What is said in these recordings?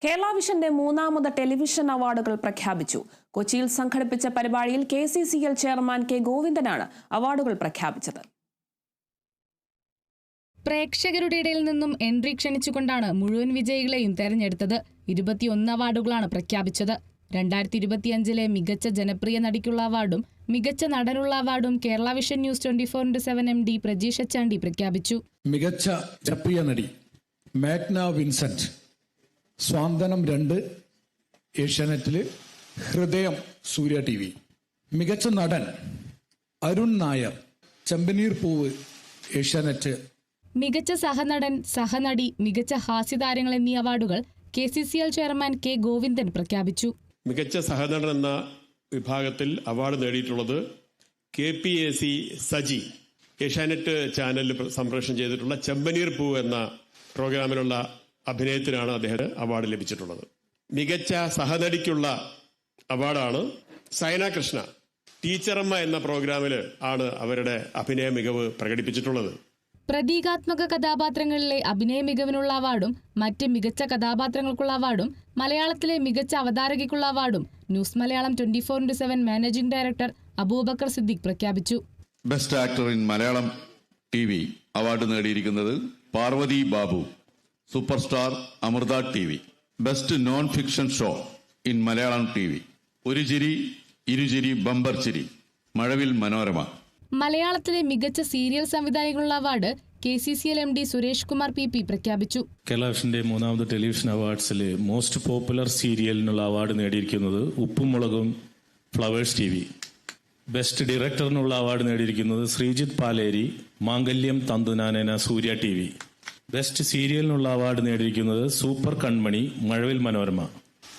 കേരള വിഷന്റെ മൂന്നാമത് ടെലിവിഷൻ അവാർഡുകൾ പ്രഖ്യാപിച്ചു. കൊച്ചിയിൽ സംഘടിപ്പിച്ച പരിപാടിയിൽ KCCL ചെയർമാൻ കെ ഗോവിന്ദനാണ് അവാർഡുകൾ പ്രഖ്യാപിച്ചത്. പ്രേക്ഷകരുടെ ഇടയിൽ നിന്നും എൻട്രി ക്ഷണിച്ചുകൊണ്ടാണ് മുഴുവൻ വിജയികളെയും തെരഞ്ഞെടുത്തത്. 21 അവാർഡുകളാണ് പ്രഖ്യാപിച്ചത്. 2025 മികച്ച ജനപ്രിയ നടിക്കുള്ള അവാർഡും മികച്ച നടനുള്ള അവാർഡും Kerala vision news 24/7 MD Prajeesh Achandi പ്രഖ്യാപിച്ചു. മികച്ച ജനപ്രിയ നടി മേഘ്ന വിൻസെന്റ്, സ്വാന്തനം 2 ഏഷ്യാനെറ്റില്, ഹൃദയം സൂര്യ TV. മികച്ച നടൻ അരുൺ നായർ, ചെമ്പനീർ പൂവ് ഏഷ്യാനെറ്റ്. മികച്ച സഹനടൻ, സഹനടി, മികച്ച ഹാസ്യതാരങ്ങൾ എന്നീ അവാർഡുകൾ KCCL ചെയർമാൻ കെ ഗോവിന്ദൻ പ്രഖ്യാപിച്ചു. മികച്ച സഹനടൻ എന്ന വിഭാഗത്തിൽ അവാർഡ് നേടിയിട്ടുള്ളത് KPAC സജി, ഏഷ്യാനെറ്റ് ചാനലിൽ സംപ്രേഷണം ചെയ്തിട്ടുള്ള ചെമ്പനീർ പൂവ് എന്ന പ്രോഗ്രാമിലുള്ള അഭിനയത്തിനാണ് അദ്ദേഹത്തിന് അവാർഡ് ലഭിച്ചിട്ടുള്ളത്. മികച്ച സഹനടിക്കുള്ള അവാർഡാണ് സൈന കൃഷ്ണ, ടീച്ചറമ്മ എന്ന പ്രോഗ്രാമിൽ ആണ് അവരുടെ അഭിനയ മികവ് പ്രകടിപ്പിച്ചിട്ടുള്ളത്. പ്രതീകാത്മക കഥാപാത്രങ്ങളിലെ അഭിനയ മികവിനുള്ള അവാർഡും മറ്റ് മികച്ച കഥാപാത്രങ്ങൾക്കുള്ള അവാർഡും മലയാളത്തിലെ മികച്ച അവതാരകയ്ക്കുള്ള അവാർഡും news Malayalam 24/7 managing director Abubakar Siddique പ്രഖ്യാപിച്ചു. Best actor in Malayalam TV award നേടിയിരിക്കുന്നത് Parvathy Babu, super star Amrita TV. Best non fiction show in Malayalam TV ഒരു ചിരി ഇരുചിരി ബമ്പർ ചിരി മഴവിൽ മനോരമ. മലയാളത്തിലെ മികച്ച സീരിയൽ സംവിധായകനുള്ള award KCCL MD Suresh Kumar PP പ്രഖ്യാപിച്ചു. കേരള വിഷന്റെ മൂന്നാമത് ടെലിവിഷൻ അവാർഡ്സിൽ മോസ്റ്റ് പോപ്പുലർ സീരിയലിനുള്ള അവാർഡ് നേടിയിരിക്കുന്നത് Uppum Mulakum flowers TV. Best ഡയറക്ടറിനുള്ള അവാർഡ് നേടിയിരിക്കുന്നത് ശ്രീജിത്ത് പാലേരി, മാംഗല്യം തന്തുനാനേന സൂര്യ TV. ബെസ്റ്റ് സീരിയലിനുള്ള അവാർഡ് നേടിയിരിക്കുന്നത് സൂപ്പർ കൺമണി മഴവിൽ മനോരമ.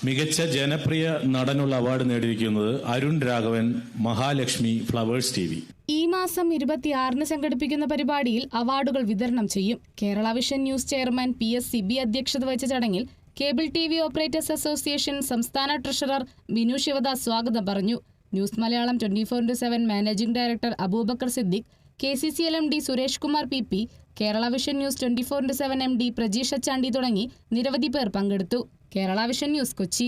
മികച്ച ജനപ്രിയ നടനുള്ള അവാർഡ് നേടിയിരിക്കുന്നത് അരുൺ രാഘവൻ, മഹാലക്ഷ്മി, ഫ്ലവേഴ്സ് TV. ഈ മാസം 26 സംഘടിപ്പിക്കുന്ന പരിപാടിയിൽ അവാർഡുകൾ വിതരണം ചെയ്യും. Kerala vision news chairman PS Sibi അധ്യക്ഷത വഹിച്ച ചടങ്ങിൽ കേബിൾ TV ഓപ്പറേറ്റേഴ്സ് അസോസിയേഷൻ സംസ്ഥാന ട്രഷറർ ബിനു ശിവദാസ് സ്വാഗതം പറഞ്ഞു. News Malayalam 24/7 managing director Abubakar Siddique, KCCL MD Suresh Kumar PP, Kerala vision news 24/7 MD Prajeesh Achandi തുടങ്ങി നിരവധി പേർ പങ്കെടുത്തു. Kerala vision news, Kochi.